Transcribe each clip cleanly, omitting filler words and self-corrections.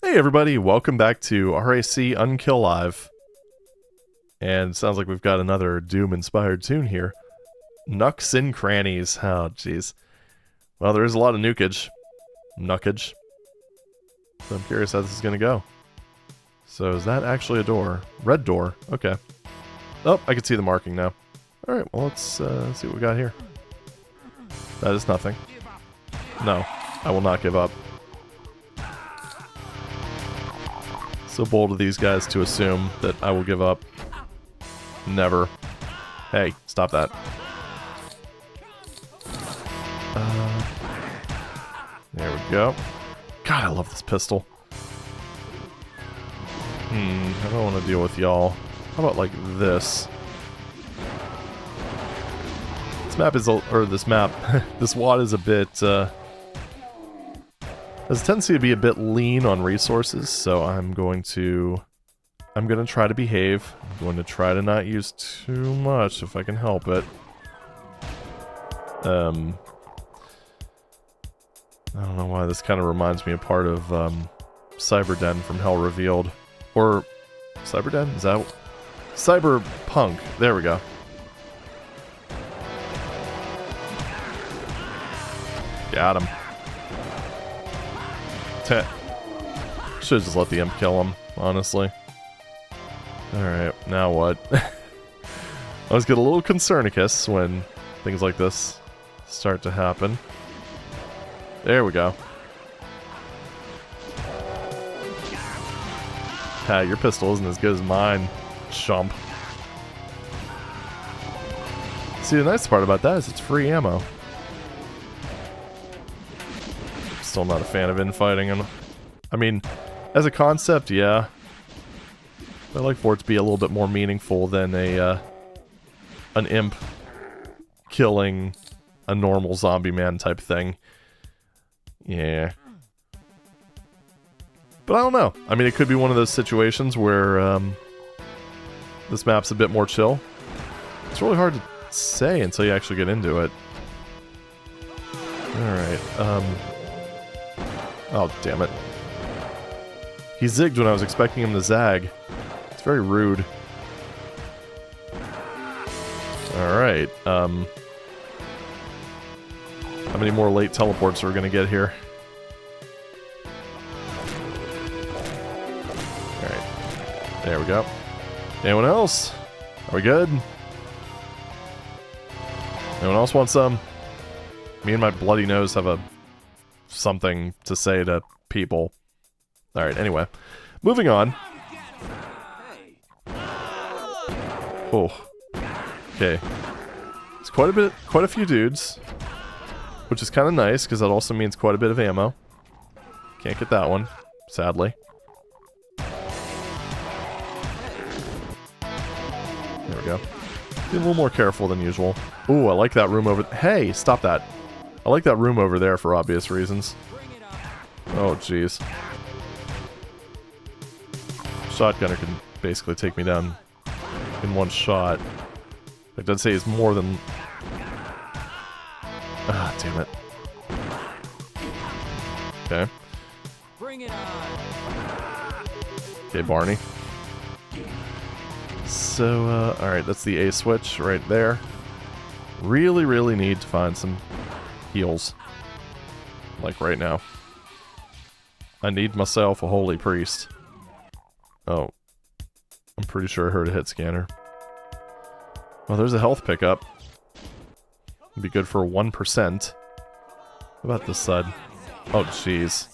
Hey everybody, welcome back to R.A.C.Unalive. And sounds like we've got another Doom-inspired tune here. Nuks and Crannies. Oh, jeez. Well, there is a lot of nukage. Nuckage. So I'm curious how this is going to go. So is that actually a door? Red door. Okay. Oh, I can see the marking now. Alright, well let's see what we got here. That is nothing. No, I will not give up. So bold of these guys to assume that I will give up. Never. Hey, stop that. There we go. God, I love this pistol. I don't want to deal with y'all. How about like this? This map is, this WAD is a bit, has a tendency to be a bit lean on resources, so I'm going to try to behave. I'm going to try to not use too much if I can help it. I don't know why this kind of reminds me of part of Cyberden from Hell Revealed. Or Cyberden? Is that Cyberpunk? There we go. Got him. Should've just let the imp kill him, honestly. Alright, now what? I always get a little concernicus when things like this start to happen. There we go. Ha, your pistol isn't as good as mine, chump. See, the nice part about that is it's free ammo. Still not a fan of infighting, and I mean, as a concept, yeah. I like for it to be a little bit more meaningful than an imp killing a normal zombie man type thing. Yeah. But I don't know. I mean, it could be one of those situations where this map's a bit more chill. It's really hard to say until you actually get into it. Alright, oh, damn it. He zigged when I was expecting him to zag. It's very rude. Alright, how many more late teleports are we gonna get here? Alright. There we go. Anyone else? Are we good? Anyone else want some? Me and my bloody nose have something to say to people. Alright, anyway. Moving on. Oh. Okay. It's quite a few dudes. Which is kind of nice, because that also means quite a bit of ammo. Can't get that one, sadly. There we go. Be a little more careful than usual. Ooh, I like that room over... Hey, stop that. I like that room over there for obvious reasons. Oh, jeez. Shotgunner can basically take me down in one shot. Like, I'd say he's more than... Ah, damn it. Okay. Okay, Barney. So, alright, that's the A switch right there. Really, really need to find some heals. Like right now. I need myself a holy priest. Oh. I'm pretty sure I heard a hit scanner. Well, there's a health pickup. It'd be good for 1%. What about this side? Oh, jeez.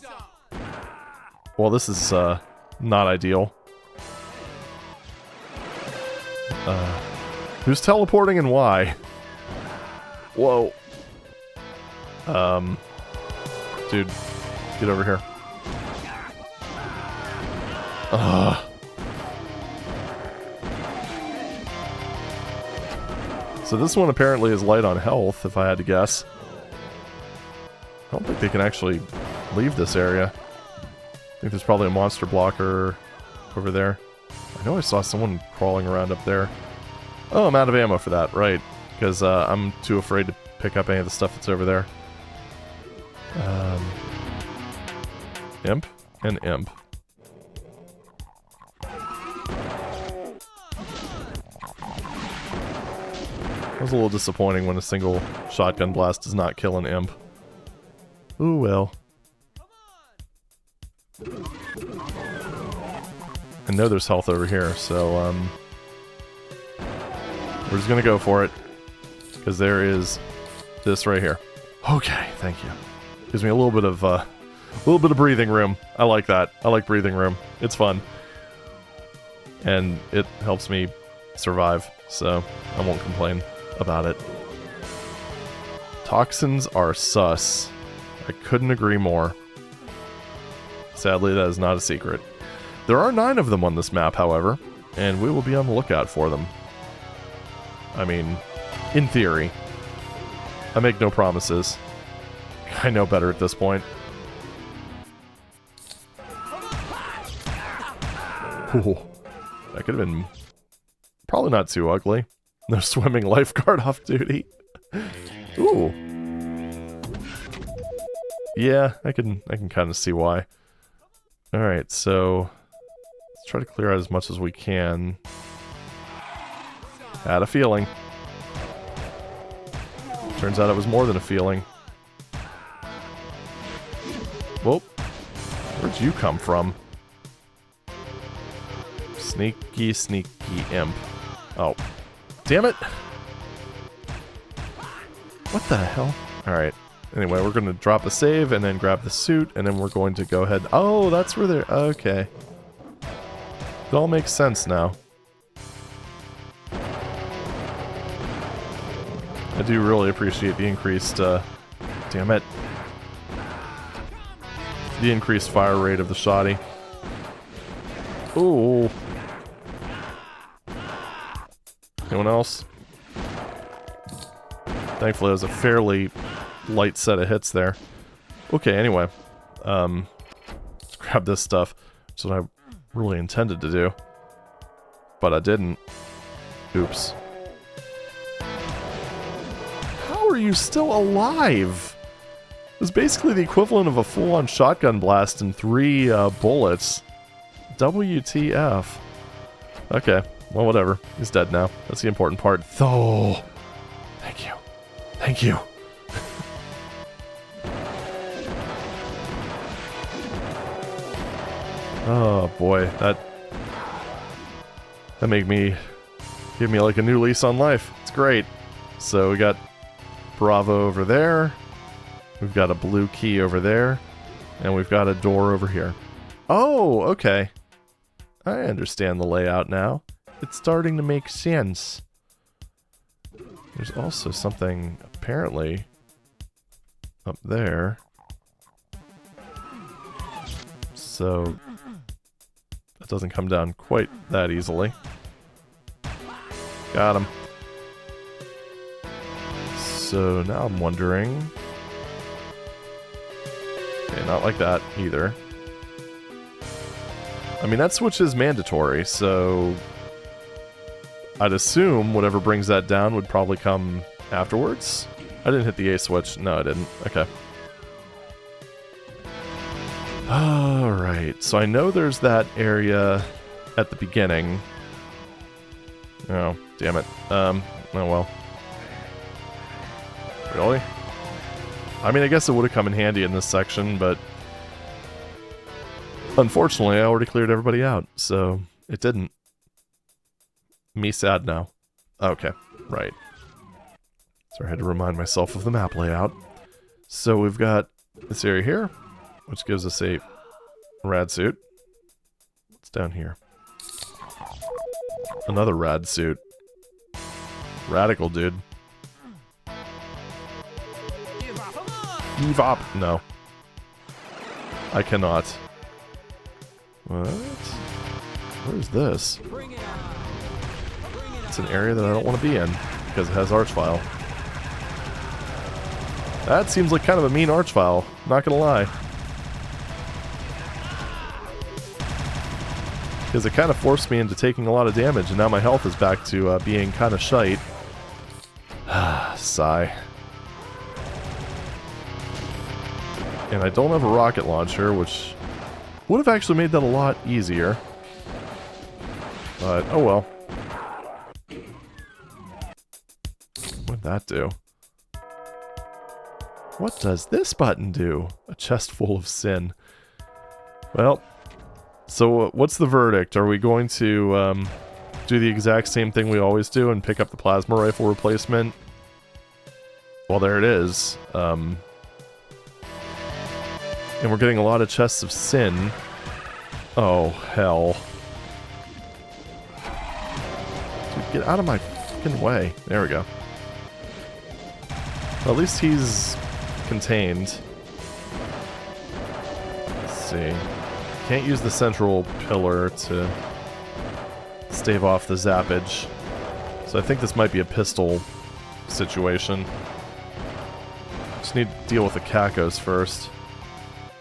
Well, this is, not ideal. Who's teleporting and why? Whoa. Dude, get over here. Ugh. So this one apparently is light on health, if I had to guess. I don't think they can actually leave this area. I think there's probably a monster blocker over there. I know I saw someone crawling around up there. Oh, I'm out of ammo for that, right. Because I'm too afraid to pick up any of the stuff that's over there. Imp and imp. It was a little disappointing when a single shotgun blast does not kill an imp. Ooh, well. I know there's health over here, so, we're just gonna go for it. Because there is this right here. Okay, thank you. Gives me a little bit of breathing room. I like that. I like breathing room. It's fun. And it helps me survive, so I won't complain about it. Toxins are sus. I couldn't agree more. Sadly, that is not a secret. There are 9 of them on this map, however, and we will be on the lookout for them. I mean, in theory. I make no promises. I know better at this point. Ooh, that could have been probably not too ugly. No swimming lifeguard off duty. Ooh. Yeah, I can kind of see why. Alright, so let's try to clear out as much as we can. Had a feeling. Turns out it was more than a feeling. Whoa. Where'd you come from? Sneaky, sneaky imp. Oh. Damn it! What the hell? Alright. Anyway, we're going to drop a save and then grab the suit, and then we're going to go ahead... Oh, that's where they're... Okay. It all makes sense now. I do really appreciate the increased... damn it. The increased fire rate of the shoddy. Ooh. Anyone else? Thankfully, it was a fairly light set of hits there. Okay, anyway. Let's grab this stuff. That's what I really intended to do. But I didn't. Oops. How are you still alive? It was basically the equivalent of a full-on shotgun blast in 3 bullets. WTF. Okay, well, whatever. He's dead now. That's the important part. Though. Thank you. Thank you. Oh boy, that give me like a new lease on life. It's great. So we got Bravo over there. We've got a blue key over there. And we've got a door over here. Oh, okay. I understand the layout now. It's starting to make sense. There's also something apparently up there. So that doesn't come down quite that easily. Got him. So now I'm wondering... Okay, not like that either. I mean, that switch is mandatory, so... I'd assume whatever brings that down would probably come afterwards. I didn't hit the A switch. No, I didn't. Okay. Alright, so I know there's that area at the beginning. Oh, damn it. Oh well. Really? I mean, I guess it would have come in handy in this section, but... Unfortunately, I already cleared everybody out, so it didn't. Me sad now. Okay, right. So I had to remind myself of the map layout. So we've got this area here, which gives us a rad suit. What's down here? Another rad suit. Radical, dude. Evop. No. I cannot. What? What is this? It's an area that I don't want to be in because it has Archvile. That seems like kind of a mean Archvile, not gonna lie. Because it kind of forced me into taking a lot of damage, and now my health is back to being kind of shite. Sigh. And I don't have a rocket launcher, which would have actually made that a lot easier. But, oh well. What'd that do? What does this button do? A chest full of sin. Well, so what's the verdict? Are we going to do the exact same thing we always do and pick up the plasma rifle replacement? Well, there it is. And we're getting a lot of chests of sin. Oh, hell. Dude, get out of my fucking way. There we go. Well, at least he's contained. Let's see. Can't use the central pillar to stave off the zappage. So I think this might be a pistol situation. Just need to deal with the cacos first.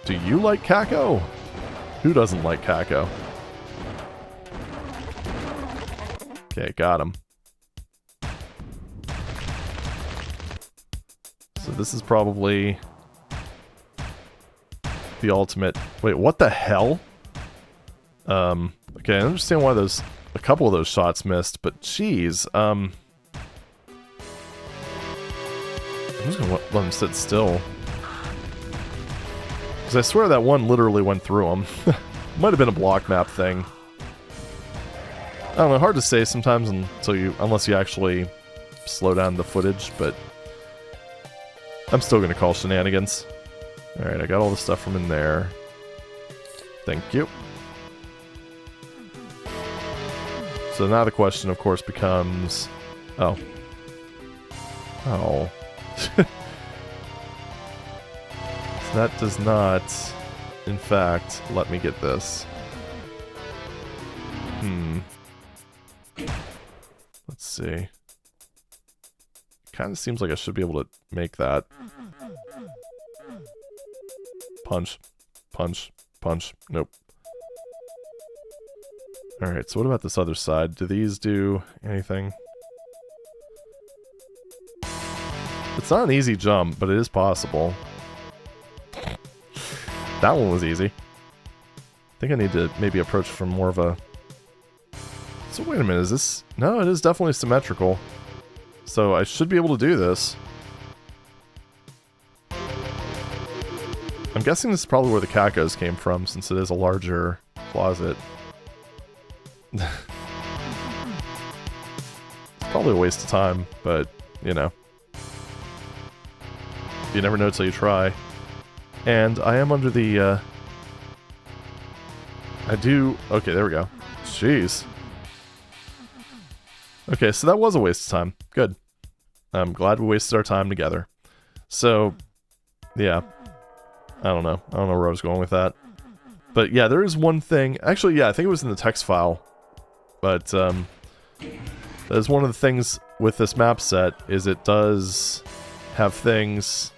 Do you like caco? Who doesn't like caco? Okay, got him. So this is probably the ultimate. Wait, what the hell? Okay, I understand why a couple of those shots missed, but geez, I'm just gonna let him sit still. Because I swear that one literally went through him. Might have been a block map thing. I don't know, hard to say sometimes unless you actually slow down the footage, but I'm still gonna call shenanigans. Alright, I got all the stuff from in there. Thank you. So now the question, of course, becomes... Oh. Oh. So that does not, in fact, let me get this. Let's see. Kind of seems like I should be able to make that. Punch. Punch. Punch. Nope. Alright, so what about this other side? Do these do anything? It's not an easy jump, but it is possible. That one was easy. I think I need to maybe approach from more of a... So wait a minute, is this... No, it is definitely symmetrical. So I should be able to do this. I'm guessing this is probably where the cacos came from, since it is a larger closet. It's probably a waste of time, but, you know. You never know till you try. And I am under the, I do... Okay, there we go. Jeez. Okay, so that was a waste of time. Good. I'm glad we wasted our time together. So, yeah. I don't know. I don't know where I was going with that. But yeah, there is one thing... Actually, yeah, I think it was in the text file. But, that is one of the things with this map set, is it does have things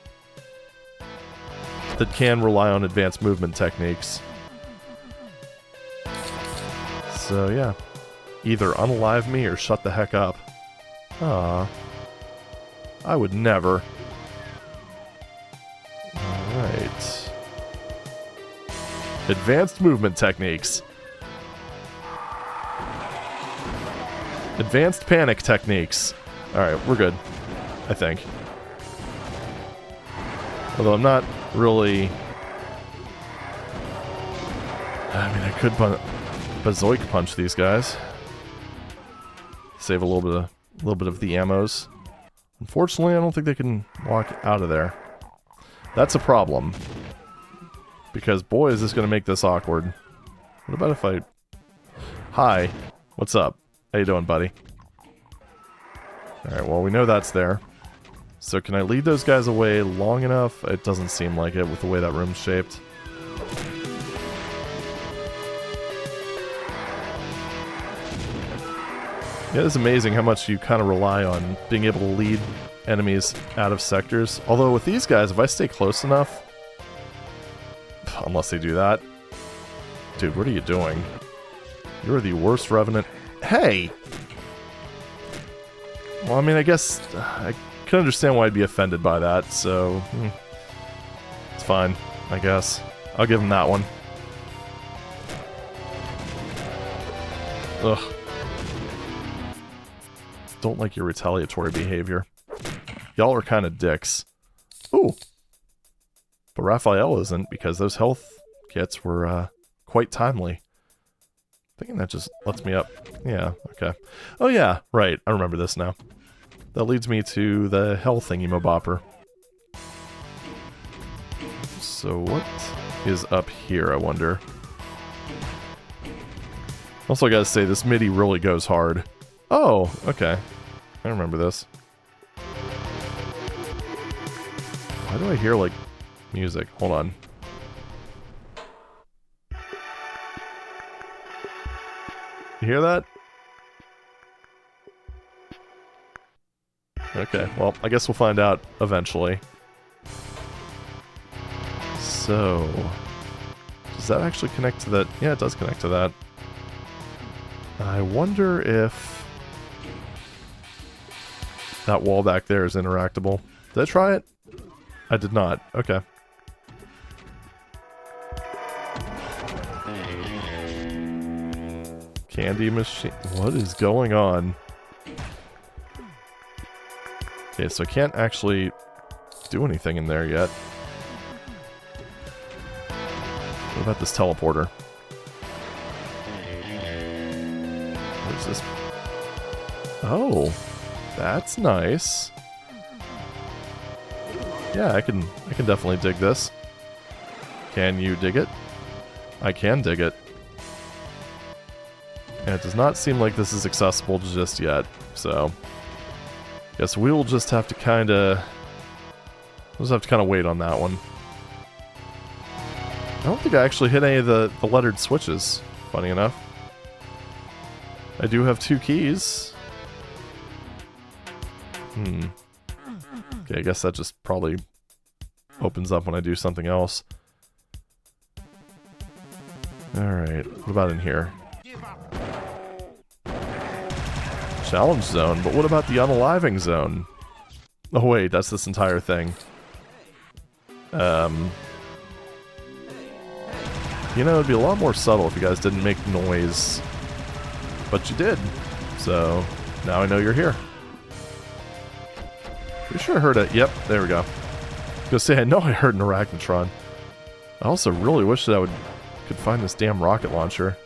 that can rely on advanced movement techniques. So, yeah. Either unalive me or shut the heck up. Ah, I would never. Alright. Advanced movement techniques. Advanced panic techniques. Alright, we're good. I think. Although I'm not really... I mean, I could bazoik punch these guys. Save a little bit of the ammos. Unfortunately, I don't think they can walk out of there. That's a problem. Because, boy, is this going to make this awkward. What about if I... Hi. What's up? How you doing, buddy? Alright, well, we know that's there. So can I lead those guys away long enough? It doesn't seem like it with the way that room's shaped. Yeah, it's amazing how much you kind of rely on being able to lead enemies out of sectors. Although with these guys, if I stay close enough... Unless they do that. Dude, what are you doing? You're the worst revenant... Hey! Well, I mean, I guess... I can understand why I'd be offended by that, so... It's fine, I guess. I'll give him that one. Ugh. Don't like your retaliatory behavior. y'all are kind of dicks. Ooh. But Raphael isn't, because those health kits were quite timely. Thinking that just lets me up. Yeah, okay. Oh yeah, right. I remember this now. That leads me to the hell thingy-mabopper. So what is up here, I wonder? Also, I gotta say, this MIDI really goes hard. Oh, okay. I remember this. Why do I hear, like, music? Hold on. You hear that? Okay, well, I guess we'll find out eventually. So... does that actually connect to that? Yeah, it does connect to that. I wonder if... that wall back there is interactable. Did I try it? I did not. Okay. Candy machine. What is going on? Okay, so I can't actually do anything in there yet. What about this teleporter? Where's this? Oh, that's nice. Yeah, I can definitely dig this. Can you dig it? I can dig it. And it does not seem like this is accessible just yet, so guess we'll just have to kinda wait on that one. I don't think I actually hit any of the lettered switches, funny enough. I do have 2 keys. Okay, I guess that just probably opens up when I do something else. Alright, what about in here? Challenge zone, but what about the unaliving zone? Oh wait, that's this entire thing. You know, it'd be a lot more subtle if you guys didn't make noise. But you did. So, now I know you're here. Pretty sure I heard it. Yep, there we go. I was gonna say, I know I heard an arachnotron. I also really wish that I could find this damn rocket launcher.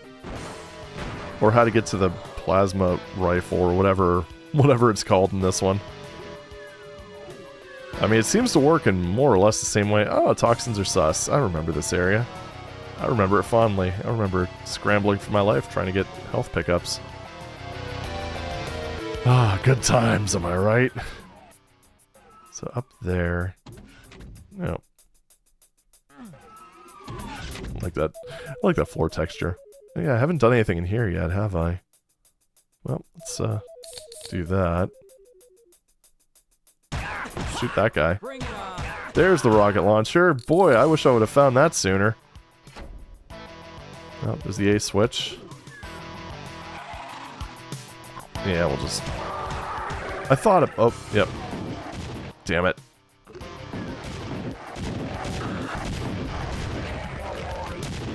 Or how to get to the plasma rifle or whatever it's called in this one. I mean, it seems to work in more or less the same way. Oh, toxins are sus. I remember this area. I remember it fondly. I remember scrambling for my life trying to get health pickups. Ah, good times, am I right? So up there... no. I like that floor texture. Yeah, I haven't done anything in here yet, have I? Well, let's do that. Shoot that guy. There's the rocket launcher. Boy, I wish I would have found that sooner. Oh, there's the A switch. Yeah, we'll just... I thought of... oh, yep. Damn it.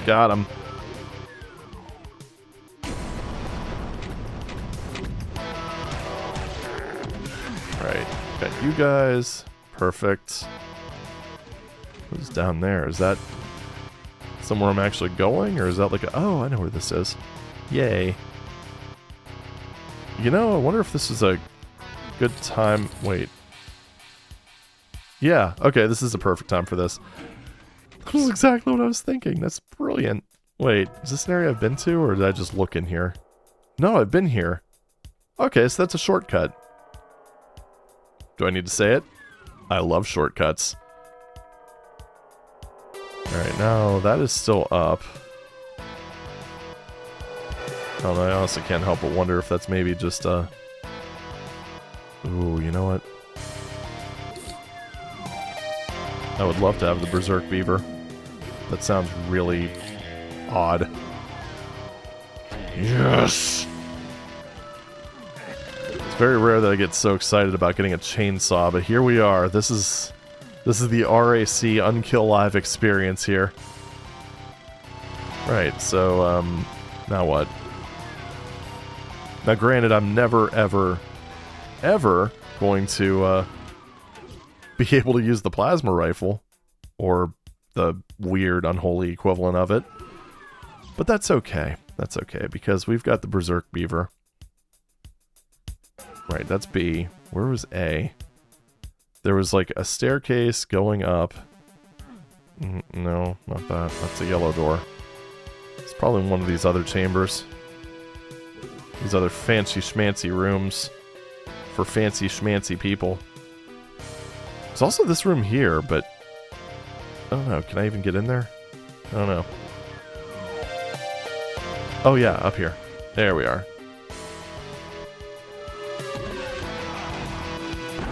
Got him. Right, got you guys. Perfect. Who's down there? Is that somewhere I'm actually going? Or is that like a... oh, I know where this is. Yay. You know, I wonder if this is a good time... wait. Yeah, okay, this is a perfect time for this. That was exactly what I was thinking. That's brilliant. Wait, is this an area I've been to, or did I just look in here? No, I've been here. Okay, so that's a shortcut. Do I need to say it? I love shortcuts. Alright, now that is still up. I don't know, I honestly can't help but wonder if that's maybe just a... ooh, you know what? I would love to have the Berserk Beaver. That sounds really odd. Yes! It's very rare that I get so excited about getting a chainsaw, but here we are. This is the R.A.C.Unalive experience here. Right, so, now what? Now granted, I'm never, ever, ever going to, be able to use the plasma rifle, or the weird, unholy equivalent of it. But that's okay. That's okay, because we've got the Berserk Beaver. Right, that's B. Where was A? There was like a staircase going up. No, not that. That's a yellow door. It's probably one of these other chambers. These other fancy schmancy rooms for fancy schmancy people. There's also this room here, but I don't know. Can I even get in there? I don't know. Oh yeah, up here. There we are.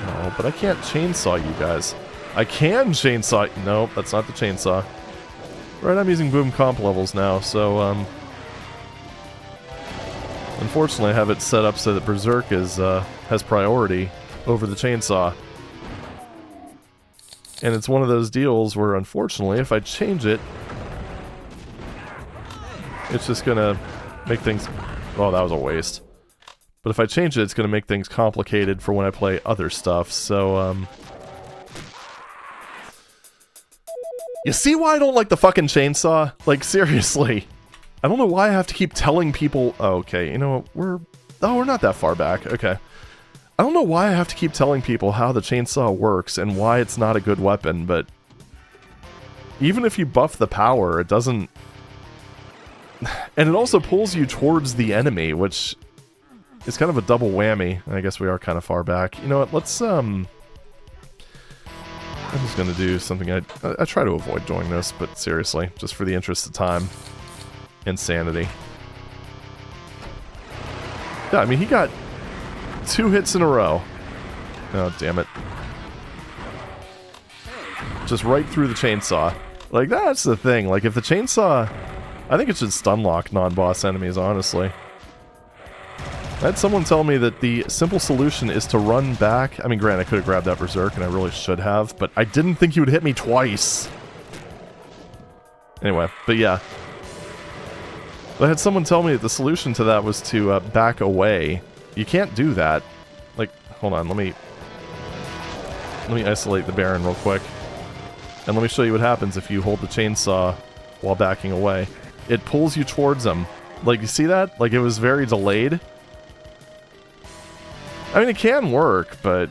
Oh, but I can't chainsaw you guys. I can chainsaw... Nope, that's not the chainsaw. Right, I'm using boom comp levels now, so, unfortunately, I have it set up so that Berserk is, has priority over the chainsaw. And it's one of those deals where, unfortunately, if I change it, it's just gonna make things... Oh, that was a waste. But if I change it, it's gonna make things complicated for when I play other stuff, so, You see why I don't like the fucking chainsaw? Like, seriously. I don't know why I have to keep telling people... Oh, okay, you know what? we're not that far back. Okay. I don't know why I have to keep telling people how the chainsaw works and why it's not a good weapon, but... Even if you buff the power, it doesn't... And it also pulls you towards the enemy, which is kind of a double whammy. I guess we are kind of far back. You know what? Let's, I'm just gonna do something I try to avoid doing this, but seriously, just for the interest of time and sanity. Yeah, I mean, he got 2 hits in a row. Oh, damn it. Just right through the chainsaw. Like, that's the thing. Like, if the chainsaw... I think it should stun lock non-boss enemies, honestly. I had someone tell me that the simple solution is to run back. I mean, granted, I could have grabbed that Berserk, and I really should have, but I didn't think he would hit me twice. Anyway, but yeah. But I had someone tell me that the solution to that was to back away. You can't do that. Like, hold on, let me isolate the Baron real quick. And let me show you what happens if you hold the chainsaw while backing away. It pulls you towards him. Like, you see that? Like, it was very delayed. I mean, it can work, but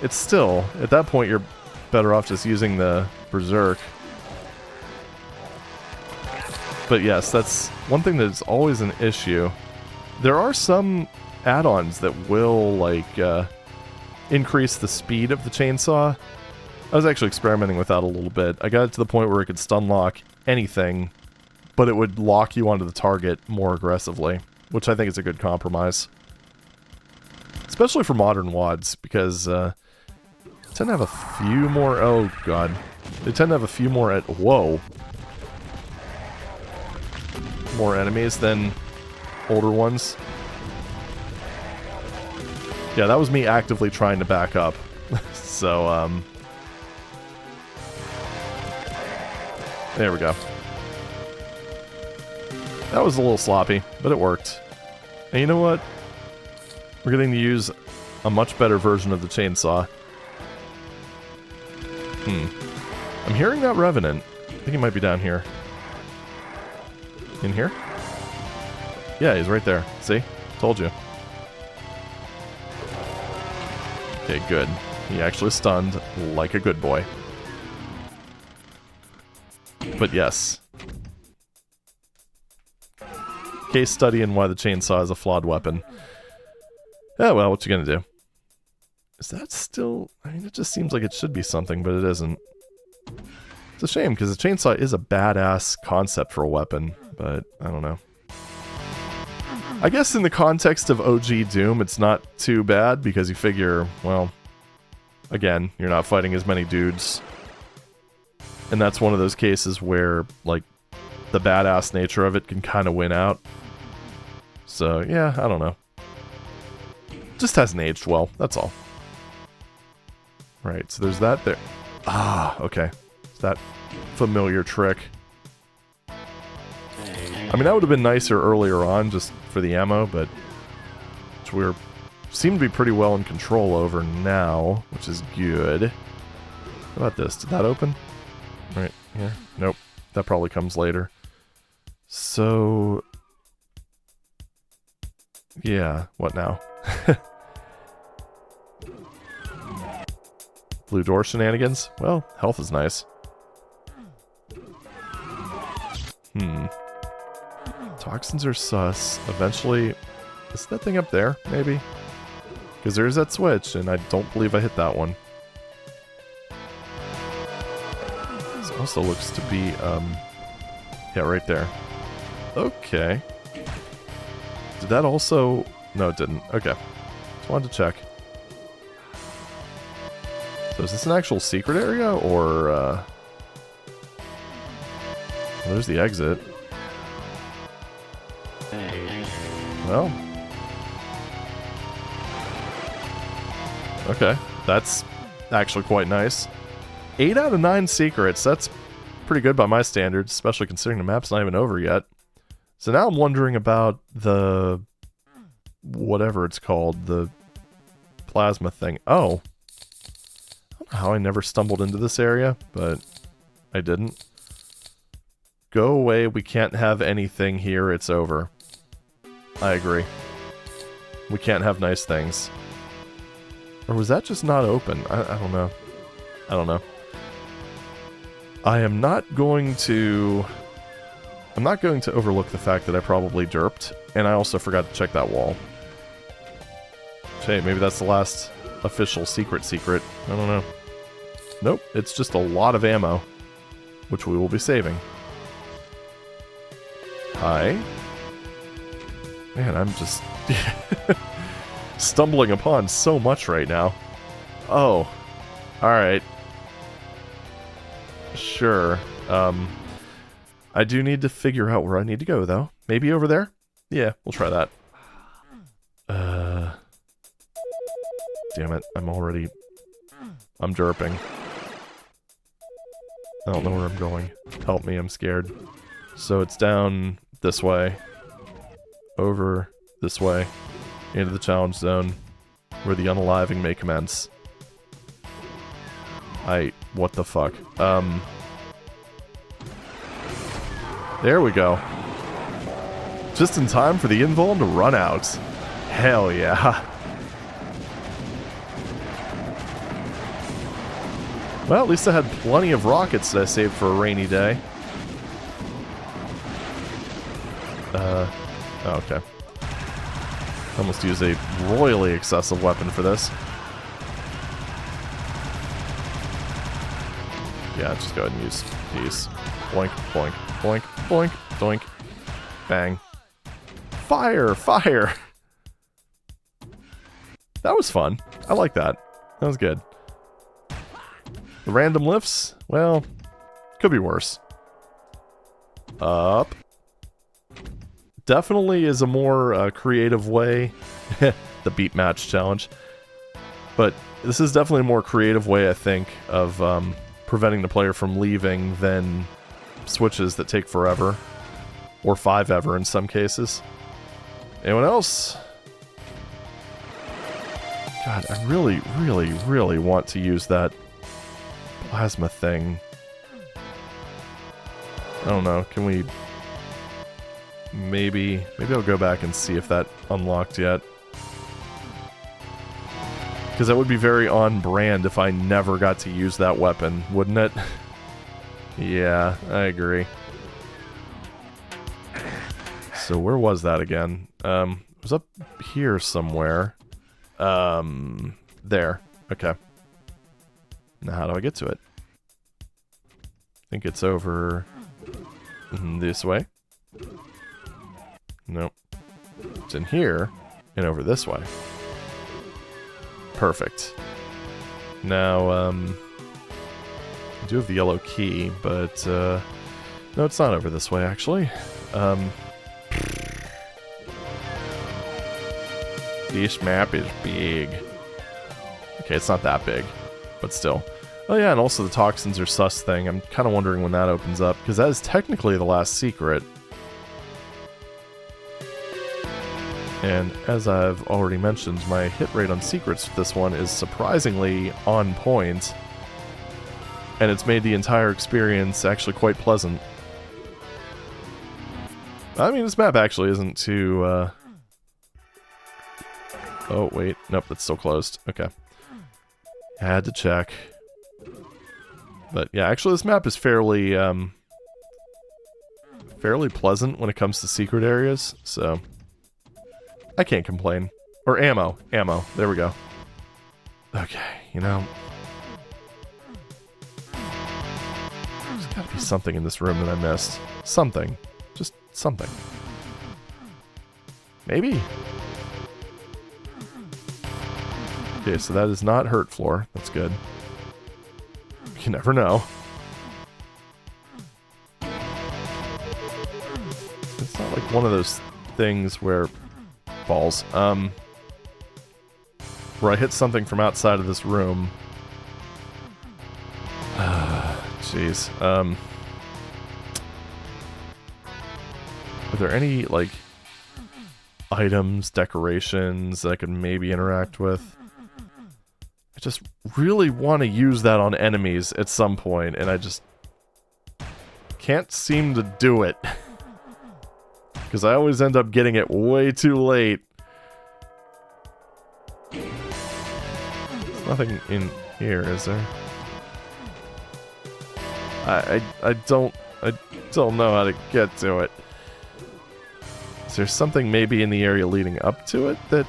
it's still... At that point, you're better off just using the Berserk. But yes, that's one thing that's always an issue. There are some add-ons that will, like, increase the speed of the chainsaw. I was actually experimenting with that a little bit. I got it to the point where it could stun lock anything, but it would lock you onto the target more aggressively, which I think is a good compromise. Especially for modern WADs, because they tend to have a few more... Oh, God. They tend to have a few more... Whoa. More enemies than older ones. Yeah, that was me actively trying to back up. So, there we go. That was a little sloppy, but it worked. And you know what? We're getting to use a much better version of the chainsaw. I'm hearing that Revenant. I think he might be down here. In here? Yeah, he's right there. See? Told you. Okay, good. He actually stunned like a good boy. But yes. Case study in why the chainsaw is a flawed weapon. Oh well, what you gonna do? Is that still... I mean, it just seems like it should be something, but it isn't. It's a shame, because the chainsaw is a badass concept for a weapon, but I don't know. I guess in the context of OG Doom, it's not too bad, because you figure, well, again, you're not fighting as many dudes. And that's one of those cases where, like, the badass nature of it can kind of win out. So, yeah, I don't know. Just hasn't aged well, that's all. Right, so there's that there. Ah, okay. It's that familiar trick. I mean, that would have been nicer earlier on, just for the ammo, but... which seem to be pretty well in control over now, which is good. How about this? Did that open? Right here? Nope. That probably comes later. So... yeah, what now? Blue door shenanigans? Well, health is nice. Toxins are sus. Eventually... is that thing up there, maybe? Because there's that switch, and I don't believe I hit that one. This also looks to be, yeah, right there. Okay. Did that also... no, it didn't. Okay. Just wanted to check. So is this an actual secret area, or, well, there's the exit. Well... okay, that's actually quite nice. 8 out of 9 secrets, that's pretty good by my standards, especially considering the map's not even over yet. So now I'm wondering about the... whatever it's called, the plasma thing. Oh. I don't know how I never stumbled into this area, but I didn't. Go away, we can't have anything here, it's over. I agree. We can't have nice things. Or was that just not open? I don't know. I don't know. I am not going to... I'm not going to overlook the fact that I probably derped, and I also forgot to check that wall. Hey, maybe that's the last official secret. I don't know. Nope, it's just a lot of ammo, which we will be saving. Hi. Man, I'm just stumbling upon so much right now. Oh, alright. Sure. I do need to figure out where I need to go, though. Maybe over there? Yeah, we'll try that. Damn it, I'm derping. I don't know where I'm going. Help me, I'm scared. So it's down this way. Over this way. Into the challenge zone. Where the unaliving may commence. What the fuck? There we go. Just in time for the invuln to run out. Hell yeah. Well, at least I had plenty of rockets that I saved for a rainy day. Oh, okay. Almost use a royally excessive weapon for this. Yeah, just go ahead and use these. Boink, boink, boink, boink, doink. Bang. Fire! Fire! That was fun. I like that. That was good. The random lifts? Well, could be worse. Up. Definitely is a more creative way. The beat match challenge. But this is definitely a more creative way, I think, of preventing the player from leaving than switches that take forever. Or 5 ever in some cases. Anyone else? God, I really, really, really want to use that plasma thing. I don't know, can we... Maybe I'll go back and see if that unlocked yet. Because that would be very on brand if I never got to use that weapon, wouldn't it? Yeah, I agree. So where was that again? It was up here somewhere. There. Okay. Now how do I get to it? I think it's over this way. Nope. It's in here and over this way. Perfect. Now, I do have the yellow key, but, no, it's not over this way, actually. This map is big. Okay, it's not that big, but still. Oh yeah, and also the toxins are sus thing. I'm kind of wondering when that opens up, because that is technically the last secret. And as I've already mentioned, my hit rate on secrets for this one is surprisingly on point. and it's made the entire experience actually quite pleasant. I mean, this map actually isn't too, Oh, wait. Nope, that's still closed. Okay. I had to check. But yeah, actually this map is fairly, fairly pleasant when it comes to secret areas, so I can't complain. Or ammo. Ammo. There we go. Okay, you know. There's gotta be something in this room that I missed. Something. Just something. Maybe? Okay, so that is not hurt floor. That's good. You never know. It's not like one of those things where... balls. Where I hit something from outside of this room. Jeez. Are there any, like, items, decorations that I could maybe interact with? I just really want to use that on enemies at some point, and I just can't seem to do it. Because I always end up getting it way too late. There's nothing in here, is there? I don't know how to get to it. Is there something maybe in the area leading up to it that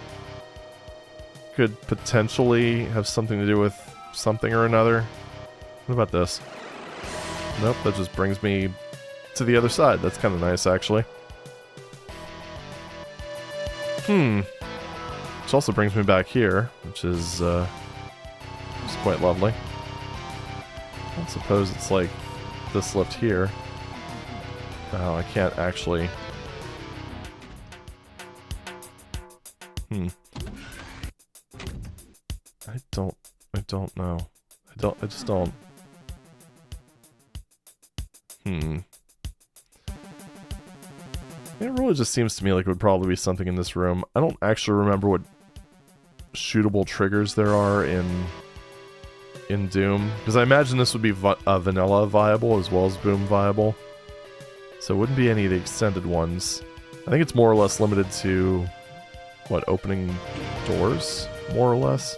could potentially have something to do with something or another? What about this? Nope, that just brings me to the other side. That's kind of nice, actually. Which also brings me back here, which is quite lovely. I suppose it's like this lift here. Oh, I can't actually... I don't know. I just don't... It really just seems to me like it would probably be something in this room. I don't actually remember what shootable triggers there are in Doom, because I imagine this would be vanilla viable as well as boom viable. So it wouldn't be any of the extended ones. I think it's more or less limited to, what, opening doors? More or less?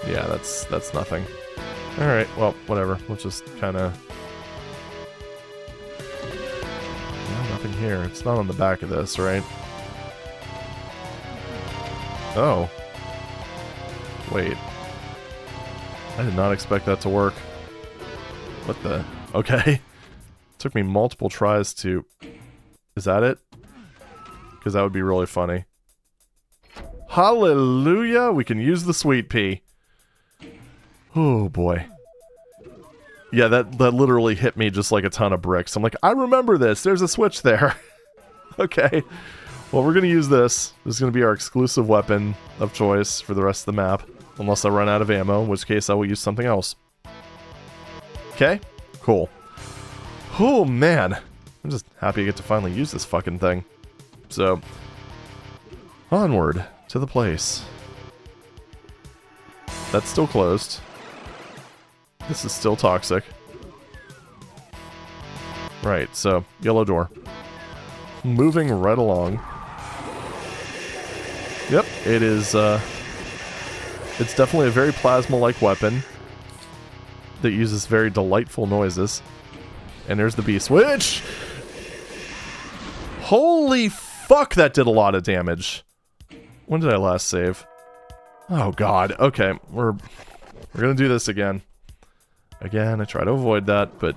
Yeah, that's nothing. Alright, well, whatever. Let's just kinda... No, nothing here. It's not on the back of this, right? Oh. Wait. I did not expect that to work. What the... Okay. Took me multiple tries to... Is that it? Because that would be really funny. Hallelujah! We can use the sweet pea. Oh boy. Yeah, that literally hit me just like a ton of bricks. I'm like, I remember this. There's a switch there. Okay. Well, we're going to use this. This is going to be our exclusive weapon of choice for the rest of the map. Unless I run out of ammo, in which case I will use something else. Okay. Cool. Oh, man. I'm just happy to get to finally use this fucking thing. So, onward to the place. That's still closed. This is still toxic. Right, so, yellow door. Moving right along. Yep, it is, it's definitely a very plasma-like weapon that uses very delightful noises. And there's the B-switch! Holy fuck, that did a lot of damage. When did I last save? Oh god, okay, we're gonna do this again. Again, I try to avoid that, but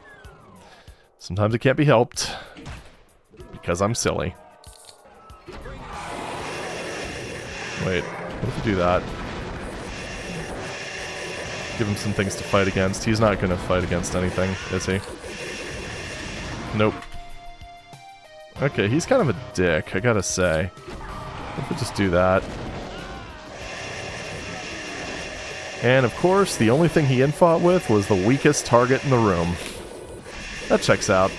sometimes it can't be helped. Because I'm silly. Wait, what if we do that? Give him some things to fight against. He's not gonna fight against anything, is he? Nope. Okay, he's kind of a dick, I gotta say. What if we just do that? And of course, the only thing he infought with was the weakest target in the room. That checks out.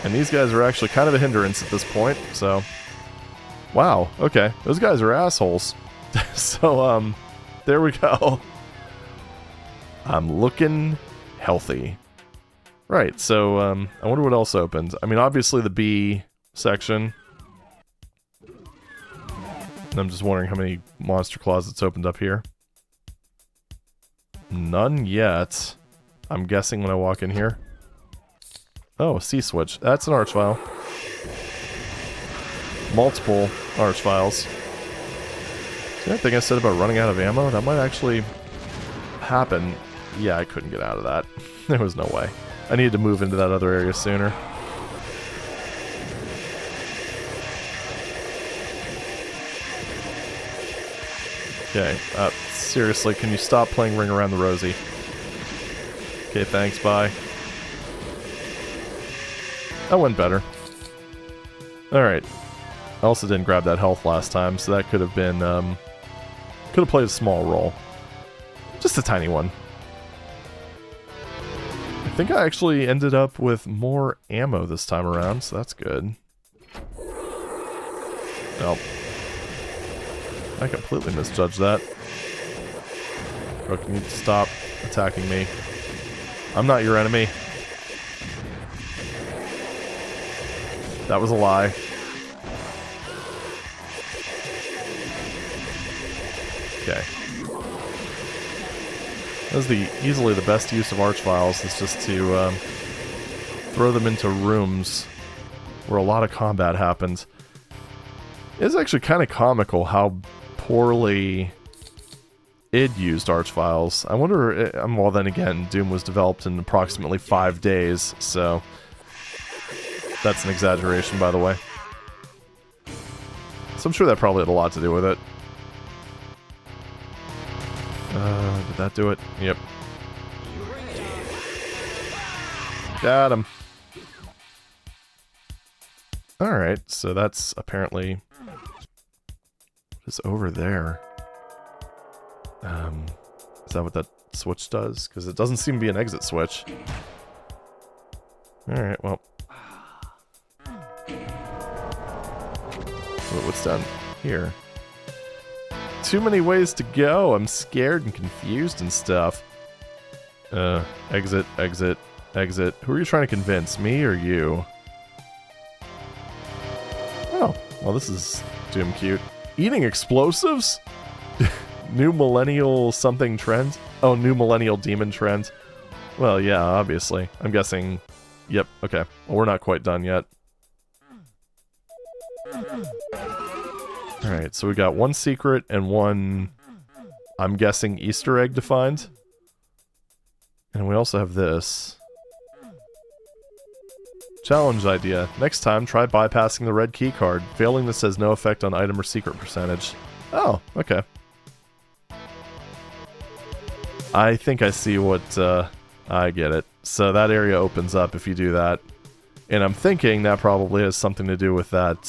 And these guys are actually kind of a hindrance at this point, so... Wow, okay. Those guys are assholes. So, there we go. I'm looking healthy. Right, so, I wonder what else opens. I mean, obviously the B section. And I'm just wondering how many monster closets opened up here. None yet. I'm guessing when I walk in here. Oh, a C-switch. That's an arch file. Multiple arch files. See that thing I said about running out of ammo? That might actually happen. Yeah, I couldn't get out of that. There was no way. I needed to move into that other area sooner. Okay, seriously, can you stop playing Ring Around the Rosie? Okay, thanks, bye. That went better. Alright. I also didn't grab that health last time, so that could have been, could have played a small role. Just a tiny one. I think I actually ended up with more ammo this time around, so that's good. Nope. I completely misjudged that. Bro, can you stop attacking me? I'm not your enemy. That was a lie. Okay. That's easily the best use of arch files, is just to throw them into rooms where a lot of combat happens. It's actually kind of comical how poorly id used arch files. I wonder, well then again, Doom was developed in approximately 5 days, so that's an exaggeration, by the way. So I'm sure that probably had a lot to do with it. Did that do it? Yep. Got him. Alright, so that's apparently... what is over there? Is that what that switch does? Because it doesn't seem to be an exit switch. Alright, well. What's down here? Too many ways to go. I'm scared and confused and stuff. Exit, exit, exit. Who are you trying to convince? Me or you? Oh, well this is Doom cute. Eating explosives? New millennial something trend? Oh, new millennial demon trend. Well, yeah, obviously. I'm guessing... Yep, okay. Well, we're not quite done yet. Alright, so we got one secret and one, I'm guessing, Easter egg to find. And we also have this. Challenge idea. Next time, try bypassing the red key card. Failing this has no effect on item or secret percentage. Oh, okay. I think I see what, I get it. So that area opens up if you do that. And I'm thinking that probably has something to do with that,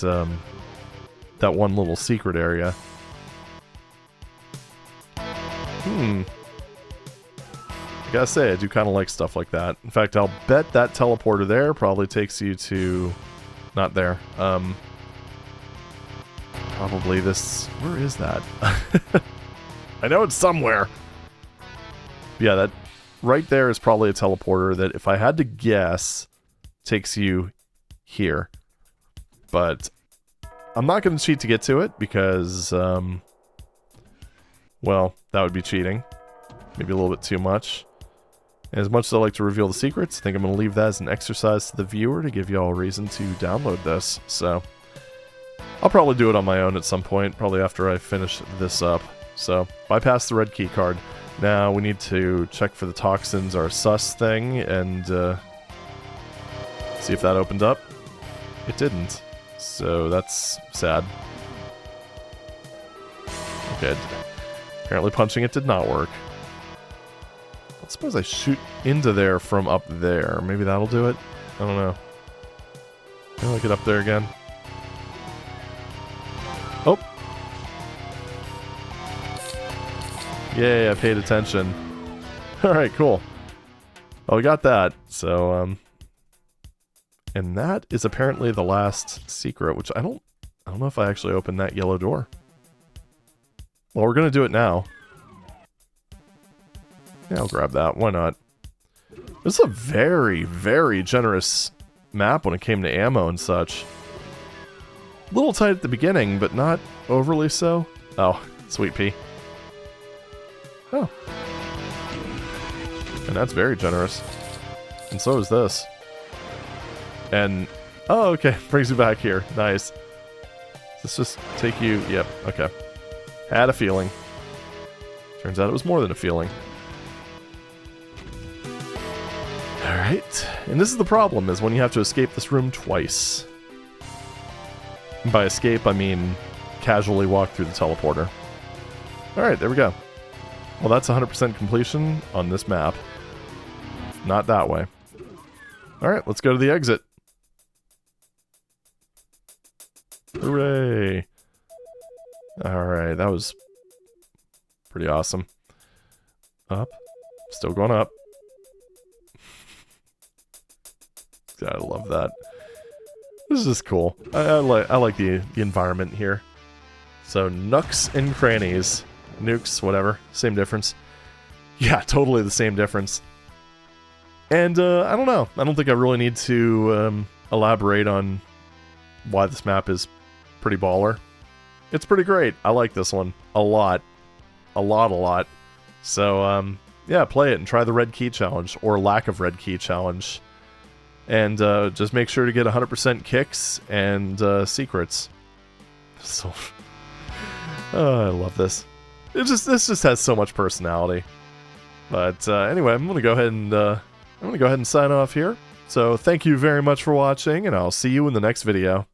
that one little secret area. I gotta say, I do kind of like stuff like that. In fact, I'll bet that teleporter there probably takes you to... not there. Probably this... where is that? I know it's somewhere! Yeah, that right there is probably a teleporter that, if I had to guess, takes you here. But I'm not going to cheat to get to it because, well, that would be cheating. Maybe a little bit too much. And as much as I like to reveal the secrets, I think I'm going to leave that as an exercise to the viewer to give y'all a reason to download this. So, I'll probably do it on my own at some point, probably after I finish this up. So, bypass the red key card. Now, we need to check for the toxins or sus thing, and see if that opened up. It didn't. So, that's sad. Okay, apparently punching it did not work. I suppose I shoot into there from up there. Maybe that'll do it? I don't know. Can I get up there again? Oh! Yay, I paid attention. Alright, cool. Well, we got that. So, and that is apparently the last secret, which I don't I don't know if I actually opened that yellow door. Well, we're gonna do it now. Yeah, I'll grab that. Why not? This is a very, very generous map when it came to ammo and such. A little tight at the beginning, but not overly so. Oh, sweet pea. Oh. And that's very generous. And so is this. And, oh, okay, brings you back here. Nice. Let's just take you, yep, okay. Had a feeling. Turns out it was more than a feeling. Alright, and this is the problem, is when you have to escape this room twice. And by escape, I mean casually walk through the teleporter. Alright, there we go. Well, that's 100% completion on this map. Not that way. Alright, let's go to the exit. Hooray! Alright, that was pretty awesome. Up. Still going up. God, I love that. This is cool. I like the environment here. So, Nuks and Crannies. Nukes, whatever. Same difference. Yeah, totally the same difference. And, I don't know. I don't think I really need to elaborate on why this map is pretty baller. It's pretty great. I like this one. A lot. A lot. So, yeah, play it and try the red key challenge, or lack of red key challenge. And just make sure to get 100% kicks and secrets. So, I love this. This just has so much personality. But anyway, I'm gonna go ahead and sign off here. So thank you very much for watching, and I'll see you in the next video.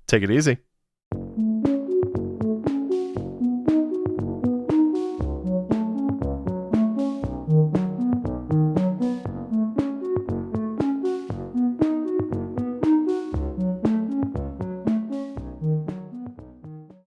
Take it easy.